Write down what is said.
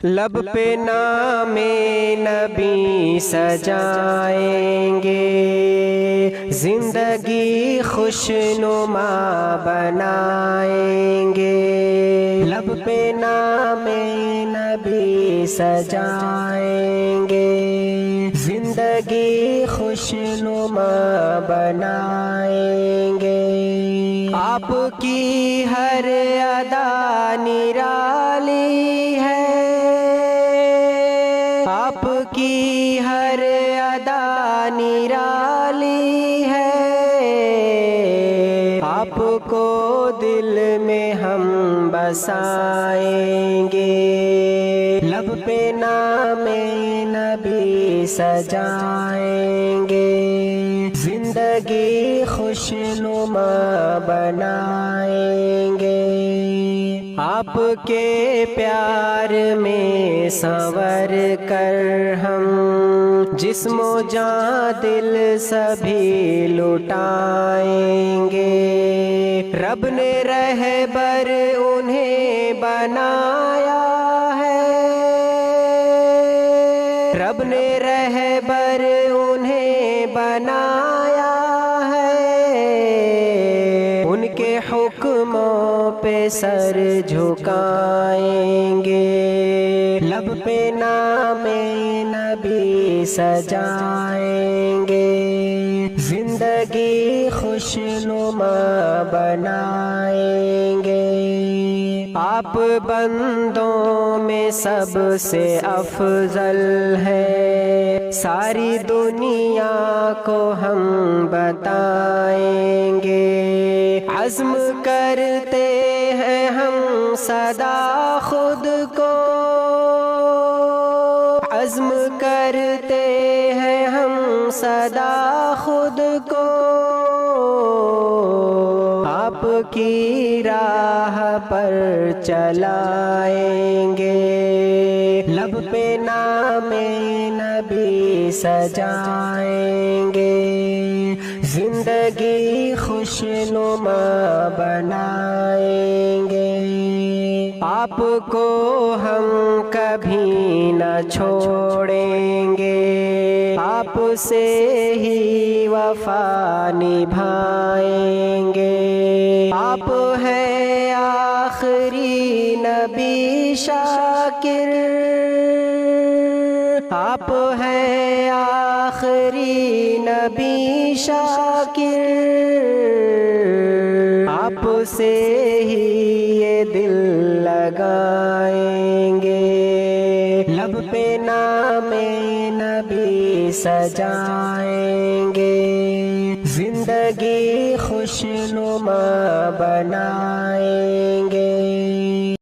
لب پہ نام نبی سجائیں گے، زندگی خوشنما بنائیں گے۔ لب پہ نام نبی سجائیں گے، زندگی خوشنما بنائیں گے۔ آپ کی ہر ادا نرالی ہے، آپ کی ہر ادا نرالی ہے، آپ کو دل میں ہم بسائیں گے۔ لب پہ نام نبی سجائیں گے، زندگی خوشنما بنائیں گے۔ آپ کے پیار میں سنور کر ہم جسم و جان دل سبھی لٹائیں گے۔ رب نے رہبر انہیں بنایا ہے، رب نے رہبر انہیں بنایا ہے، ان کے حکموں پہ سر جھکائیں گے۔ لب پہ نام نبی سجائیں گے، زندگی خوشنما بنائیں گے۔ آپ بندوں میں سب سے افضل ہے، ساری دنیا کو ہم بتائیں گے۔ عزم کرتے ہیں ہم سدا خود کو، عزم کرتے ہیں ہم سدا خود کو، آپ کی راہ پر چلائیں گے۔ لب پہ نام نبی سجائیں گے، زندگی خوشنما بنائیں گے۔ آپ کو ہم کبھی نہ چھوڑیں گے، آپ سے ہی وفا نبھائیں گے۔ آپ ہے آخری نبی شاکر، آپ ہے آخری نبی شاکر، آپ سے ہی یہ دل لگائیں گے۔ لب پہ نام نبی سجائیں گے، زندگی خوشنما بنائیں گے۔